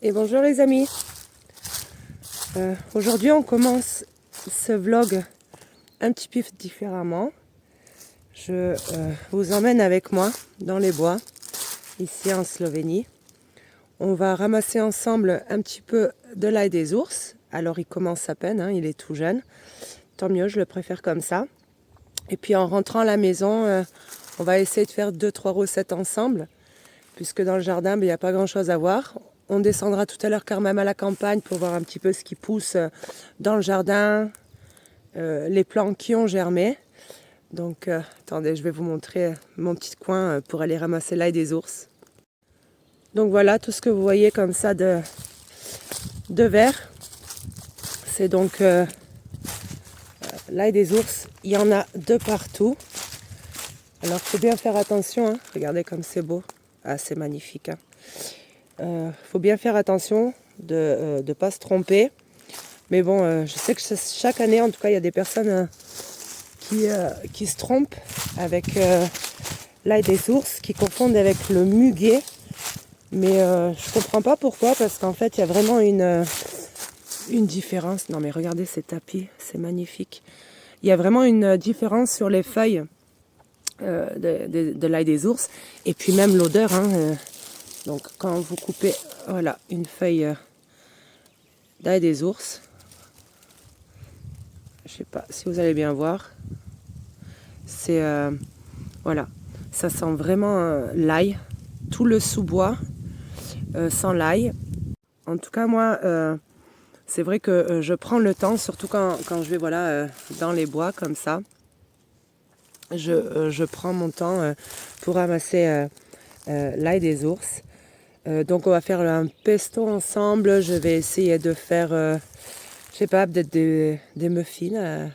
Et bonjour les amis. Aujourd'hui on commence ce vlog un petit peu différemment. Je vous emmène avec moi dans les bois, ici en Slovénie. On va ramasser ensemble un petit peu de l'ail des ours. Alors il commence à peine, hein, il est tout jeune. Tant mieux, je le préfère comme ça. Et puis en rentrant à la maison, on va essayer de faire 2-3 recettes ensemble. Puisque dans le jardin, il n'y a pas grand chose à voir. On descendra tout à l'heure quand même à la campagne pour voir un petit peu ce qui pousse dans le jardin, les plants qui ont germé. Donc attendez, je vais vous montrer mon petit coin pour aller ramasser l'ail des ours. Donc voilà, tout ce que vous voyez comme ça de vert, c'est donc l'ail des ours. Il y en a de partout. Alors il faut bien faire attention, hein. Regardez comme c'est beau. Ah, c'est magnifique. Faut bien faire attention de ne pas se tromper. Mais bon, je sais que chaque année, en tout cas, il y a des personnes qui se trompent avec l'ail des ours, qui confondent avec le muguet. Mais je comprends pas pourquoi, parce qu'en fait, il y a vraiment une différence. Non, mais regardez ces tapis, c'est magnifique. Il y a vraiment une différence sur les feuilles de l'ail des ours. Et puis même l'odeur, hein, donc quand vous coupez, voilà, une feuille d'ail des ours, je sais pas si vous allez bien voir, c'est voilà, ça sent vraiment l'ail, tout le sous-bois sent l'ail. En tout cas moi, c'est vrai que je prends le temps, surtout quand je vais voilà dans les bois comme ça. Je prends mon temps pour ramasser l'ail des ours. Donc on va faire un pesto ensemble. Je vais essayer de faire, je sais pas, peut-être des muffins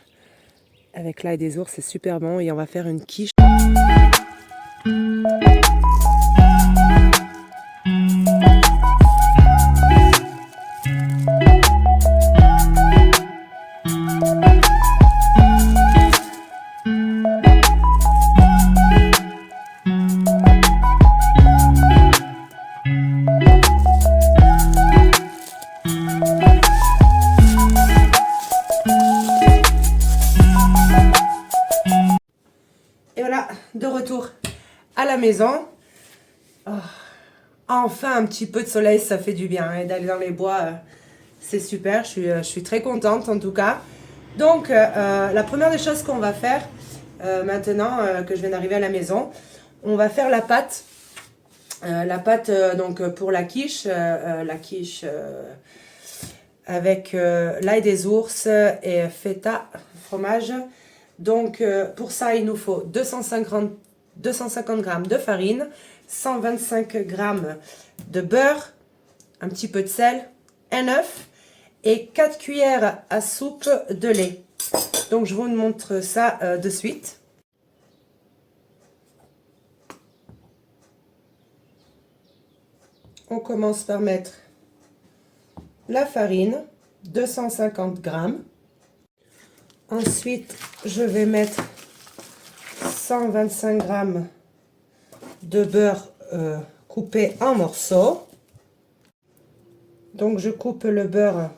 avec l'ail des ours. C'est super bon. Et on va faire une quiche. De retour à la maison. Oh, enfin un petit peu de soleil, ça fait du bien, hein, d'aller dans les bois, c'est super, je suis très contente en tout cas. Donc la première des choses qu'on va faire maintenant que je viens d'arriver à la maison, on va faire la pâte. Donc pour la quiche avec l'ail des ours et feta fromage. Donc pour ça il nous faut 250 g de farine, 125 g de beurre, un petit peu de sel, un œuf et 4 cuillères à soupe de lait. Donc je vous montre ça de suite. On commence par mettre la farine, 250 g. Ensuite, je vais mettre 125 g de beurre coupé en morceaux. Donc, je coupe le beurre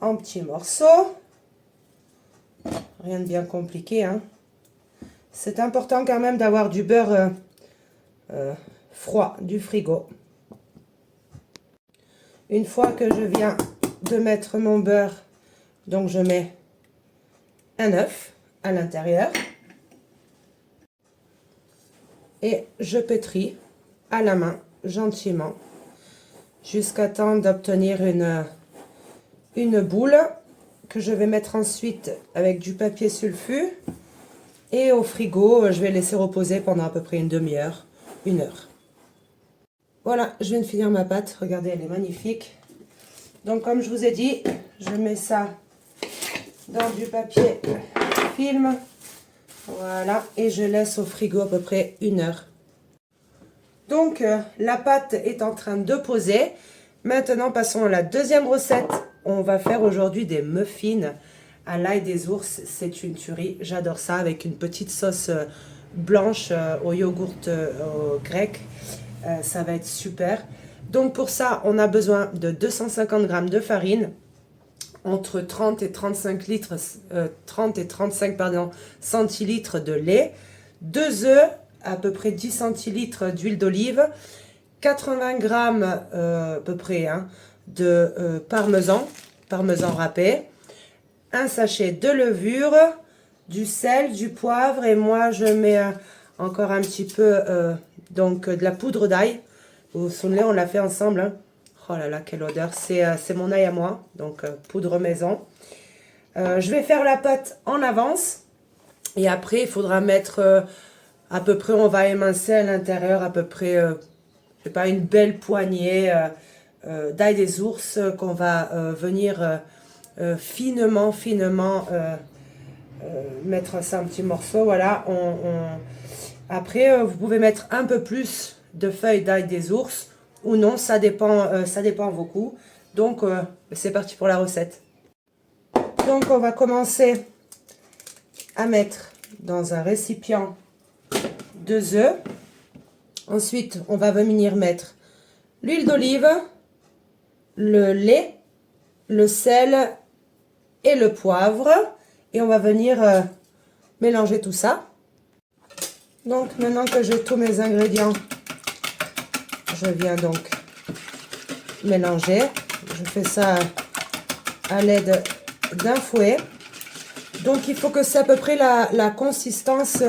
en petits morceaux. Rien de bien compliqué, hein. C'est important quand même d'avoir du beurre froid du frigo. Une fois que je viens de mettre mon beurre, donc je mets un œuf à l'intérieur et je pétris à la main gentiment jusqu'à temps d'obtenir une boule que je vais mettre ensuite avec du papier sulfu et au frigo. Je vais laisser reposer pendant à peu près une demi-heure, 1 heure. Voilà, je viens de finir ma pâte, regardez, elle est magnifique. Donc comme je vous ai dit, je mets ça dans du papier film, voilà, et je laisse au frigo à peu près 1 heure. Donc la pâte est en train de poser. Maintenant passons à la deuxième recette. On va faire aujourd'hui des muffins à l'ail des ours. C'est une tuerie, j'adore ça, avec une petite sauce blanche au yogourt grec. Ça va être super. Donc pour ça, on a besoin de 250 g de farine, entre 30 et 35 litres, 30 et 35 pardon, centilitres de lait, 2 œufs, à peu près 10 centilitres d'huile d'olive, 80 g à peu près hein, de parmesan râpé, un sachet de levure, du sel, du poivre et moi je mets encore un petit peu donc de la poudre d'ail. Vous vous souvenez, on l'a fait ensemble. Hein. Oh là là, quelle odeur. C'est mon ail à moi, donc poudre maison. Je vais faire la pâte en avance. Et après, il faudra mettre à peu près, on va émincer à l'intérieur à peu près, je sais pas, une belle poignée d'ail des ours qu'on va venir finement mettre ça en petits morceaux. Voilà, après, vous pouvez mettre un peu plus de feuilles d'ail des ours ou non, ça dépend vos goûts. Donc, c'est parti pour la recette. Donc, on va commencer à mettre dans un récipient 2 œufs. Ensuite, on va venir mettre l'huile d'olive, le lait, le sel et le poivre. Et on va venir mélanger tout ça. Donc, maintenant que j'ai tous mes ingrédients, je viens donc mélanger. Je fais ça à l'aide d'un fouet. Donc, il faut que c'est à peu près la consistance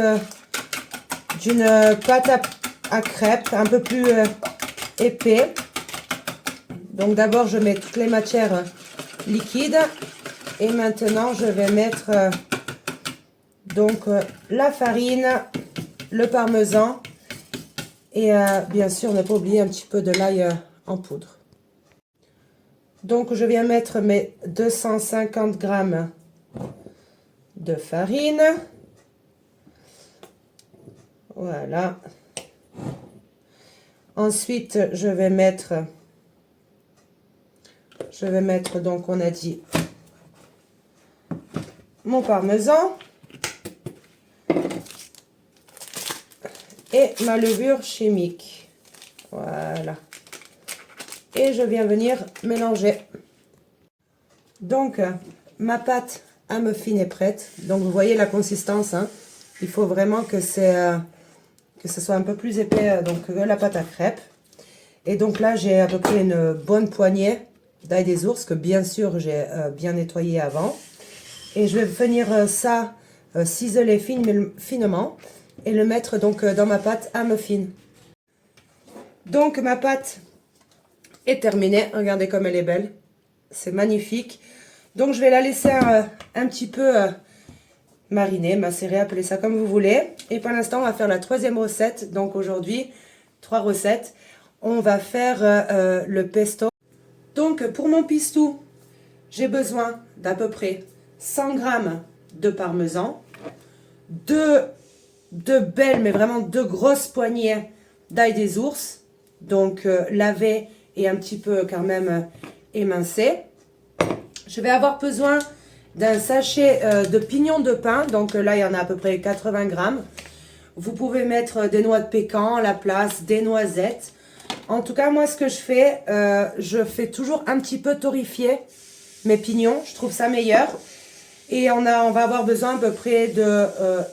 d'une pâte à crêpes, un peu plus épais. Donc, d'abord, je mets toutes les matières liquides. Et maintenant, je vais mettre donc la farine, le parmesan et bien sûr, ne pas oublier un petit peu de l'ail en poudre. Donc, je viens mettre mes 250 g de farine. Voilà. Ensuite, je vais mettre donc, on a dit, mon parmesan et ma levure chimique. Voilà. Et je viens venir mélanger. Donc, ma pâte à muffin est prête. Donc, vous voyez la consistance. Hein. Il faut vraiment que ce soit un peu plus épais donc, que la pâte à crêpes. Et donc là, j'ai à peu près une bonne poignée d'ail des ours que bien sûr, j'ai bien nettoyé avant. Et je vais venir ciseler finement et le mettre donc dans ma pâte à muffin. Donc ma pâte est terminée. Regardez comme elle est belle. C'est magnifique. Donc je vais la laisser un petit peu mariner, macérer, appelez ça comme vous voulez. Et pour l'instant, on va faire la troisième recette. Donc aujourd'hui, 3 recettes. On va faire le pesto. Donc pour mon pistou, j'ai besoin d'à peu près 100 g de parmesan, deux belles, mais vraiment 2 grosses poignées d'ail des ours, donc lavé et un petit peu quand même émincé. Je vais avoir besoin d'un sachet de pignons de pain, donc là il y en a à peu près 80 g. Vous pouvez mettre des noix de pécan à la place, des noisettes. En tout cas, moi ce que je fais toujours un petit peu torréfier mes pignons, je trouve ça meilleur. Et on va avoir besoin à peu près de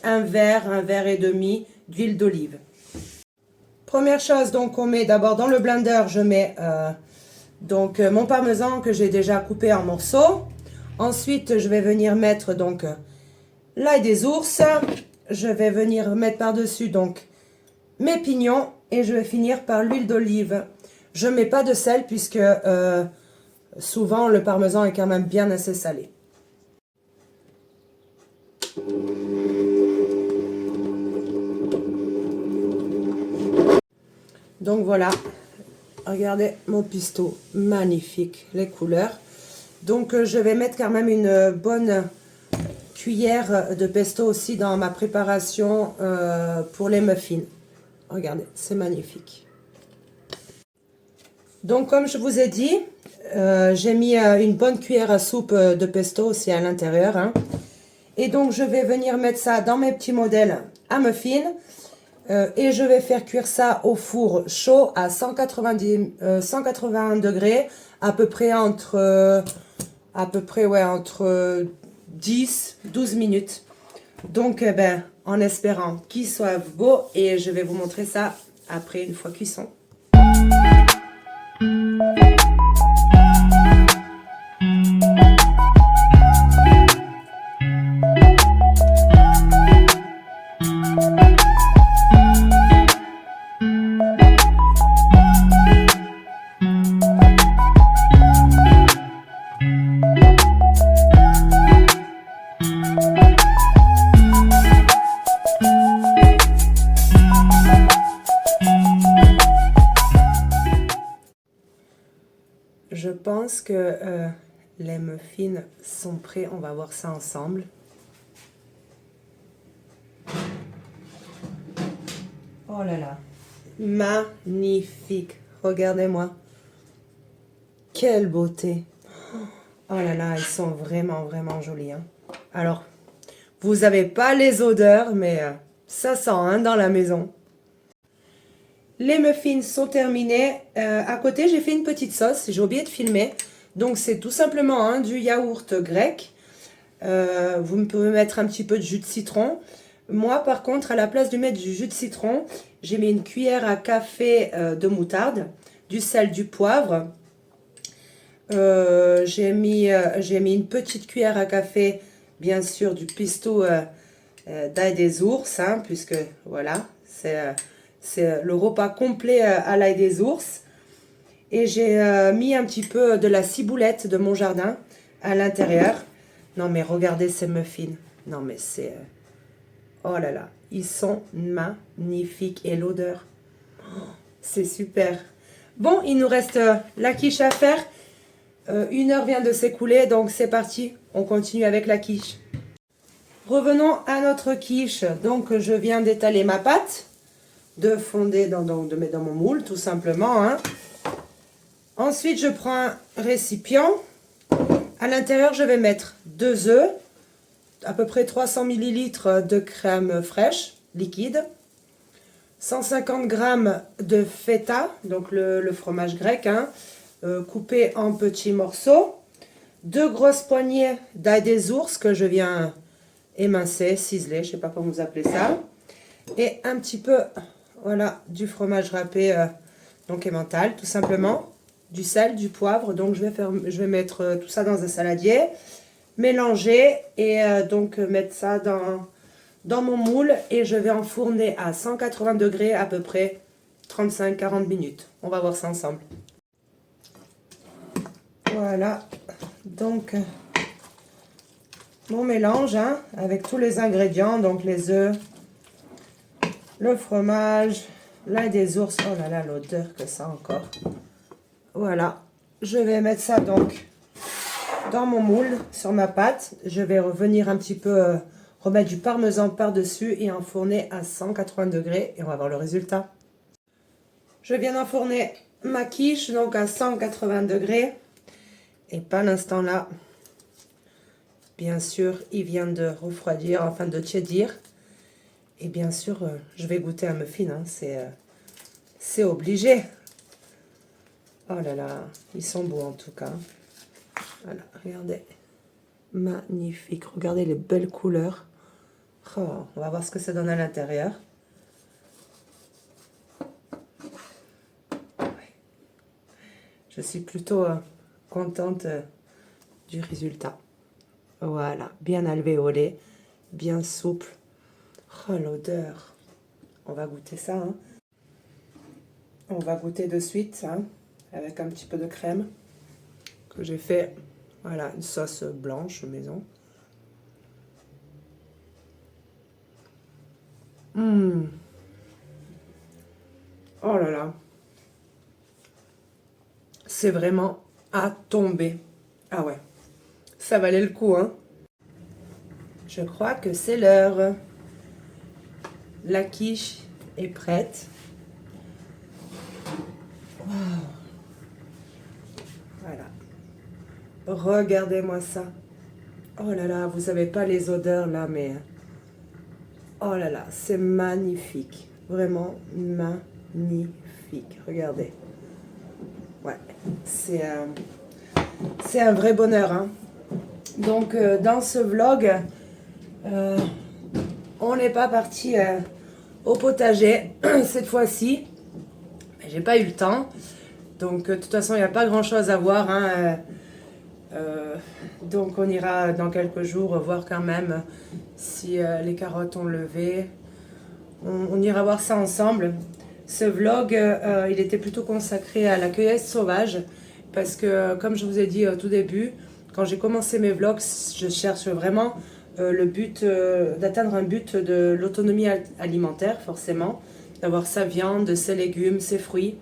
un verre et demi d'huile d'olive. Première chose, donc on met d'abord dans le blender, je mets donc mon parmesan que j'ai déjà coupé en morceaux. Ensuite, je vais venir mettre donc l'ail des ours. Je vais venir mettre par-dessus donc mes pignons et je vais finir par l'huile d'olive. Je ne mets pas de sel puisque souvent le parmesan est quand même bien assez salé. Donc voilà, regardez mon pistou, magnifique, les couleurs. Donc je vais mettre quand même une bonne cuillère de pesto aussi dans ma préparation pour les muffins. Regardez, c'est magnifique. Donc comme je vous ai dit, j'ai mis une bonne cuillère à soupe de pesto aussi à l'intérieur. Hein. Et donc je vais venir mettre ça dans mes petits modèles à muffins. Et je vais faire cuire ça au four chaud à 180 degrés, à peu près entre 10-12 minutes. Donc, en espérant qu'il soit beau, et je vais vous montrer ça après une fois cuisson. Je pense que les muffins sont prêts. On va voir ça ensemble. Oh là là. Magnifique. Regardez-moi. Quelle beauté. Oh là là, ils sont vraiment, vraiment jolis. Hein. Alors, vous n'avez pas les odeurs, mais ça sent hein, dans la maison. Les muffins sont terminés. À côté, j'ai fait une petite sauce. J'ai oublié de filmer. Donc, c'est tout simplement hein, du yaourt grec. Vous pouvez mettre un petit peu de jus de citron. Moi, par contre, à la place de mettre du jus de citron, j'ai mis une cuillère à café de moutarde, du sel, du poivre. J'ai mis une petite cuillère à café, bien sûr, du pesto d'ail des ours, hein, puisque voilà, c'est le repas complet à l'ail des ours. Et j'ai mis un petit peu de la ciboulette de mon jardin à l'intérieur. Non mais regardez ces muffins. Non mais c'est... oh là là, ils sont magnifiques. Et l'odeur, oh, c'est super. Bon, il nous reste la quiche à faire. 1 heure vient de s'écouler, donc c'est parti. On continue avec la quiche. Revenons à notre quiche. Donc je viens d'étaler ma pâte, de fonder de mettre dans mon moule, tout simplement. Hein. Ensuite, je prends un récipient. À l'intérieur, je vais mettre 2 œufs, à peu près 300 ml de crème fraîche, liquide, 150 g de feta, donc le fromage grec, hein, coupé en petits morceaux, 2 grosses poignées d'ail des ours que je viens émincer, ciseler, je ne sais pas comment vous appelez ça, et un petit peu, voilà, du fromage râpé, donc emmental, tout simplement. Du sel, du poivre, donc je vais mettre tout ça dans un saladier, mélanger et donc mettre ça dans mon moule et je vais enfourner à 180 degrés à peu près 35-40 minutes. On va voir ça ensemble. Voilà, donc mon mélange hein, avec tous les ingrédients, donc les œufs, le fromage, l'ail des ours, oh là là, l'odeur que ça a encore. Voilà, je vais mettre ça donc dans mon moule, sur ma pâte. Je vais revenir un petit peu, remettre du parmesan par-dessus et enfourner à 180 degrés et on va voir le résultat. Je viens d'enfourner ma quiche donc à 180 degrés et pas l'instant là. Bien sûr, il vient de refroidir, enfin de tiédir. Et bien sûr, je vais goûter un muffin, hein, c'est obligé. Oh là là, ils sont beaux en tout cas. Voilà, regardez. Magnifique. Regardez les belles couleurs. Oh, on va voir ce que ça donne à l'intérieur. Je suis plutôt contente du résultat. Voilà, bien alvéolé, bien souple. Oh, l'odeur. On va goûter ça. Hein. On va goûter de suite, hein, avec un petit peu de crème que j'ai fait. Voilà, une sauce blanche maison. Oh là là. C'est vraiment à tomber. Ah ouais, ça valait le coup, hein. Je crois que c'est l'heure. La quiche est prête. Wow. Voilà. Regardez-moi ça. Oh là là, vous n'avez pas les odeurs là, mais... oh là là, c'est magnifique. Vraiment magnifique. Regardez. Ouais, c'est un vrai bonheur, hein. Donc, dans ce vlog, on n'est pas parti au potager cette fois-ci. J'ai pas eu le temps. Donc, de toute façon, il n'y a pas grand-chose à voir, hein. Donc, on ira dans quelques jours voir quand même si les carottes ont levé. On ira voir ça ensemble. Ce vlog, il était plutôt consacré à la cueillette sauvage parce que, comme je vous ai dit au tout début, quand j'ai commencé mes vlogs, je cherche vraiment le but d'atteindre un but de l'autonomie alimentaire, forcément, d'avoir sa viande, ses légumes, ses fruits.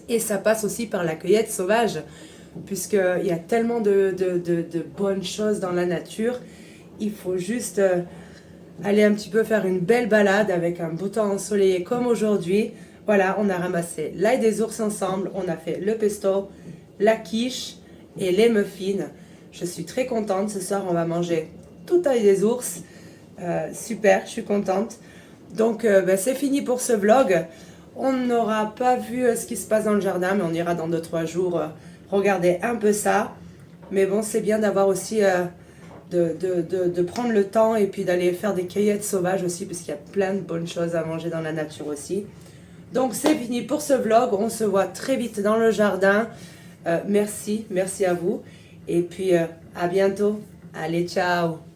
Et ça passe aussi par la cueillette sauvage, puisqu'il y a tellement de bonnes choses dans la nature. Il faut juste aller un petit peu faire une belle balade avec un beau temps ensoleillé comme aujourd'hui. Voilà, on a ramassé l'ail des ours ensemble, on a fait le pesto, la quiche et les muffins. Je suis très contente, ce soir on va manger tout ail des ours. Super, je suis contente. Donc c'est fini pour ce vlog. On n'aura pas vu ce qui se passe dans le jardin, mais on ira dans 2-3 jours regarder un peu ça. Mais bon, c'est bien d'avoir aussi de prendre le temps et puis d'aller faire des cueillettes sauvages aussi, parce qu'il y a plein de bonnes choses à manger dans la nature aussi. Donc c'est fini pour ce vlog, on se voit très vite dans le jardin. Merci à vous. Et puis à bientôt. Allez, ciao.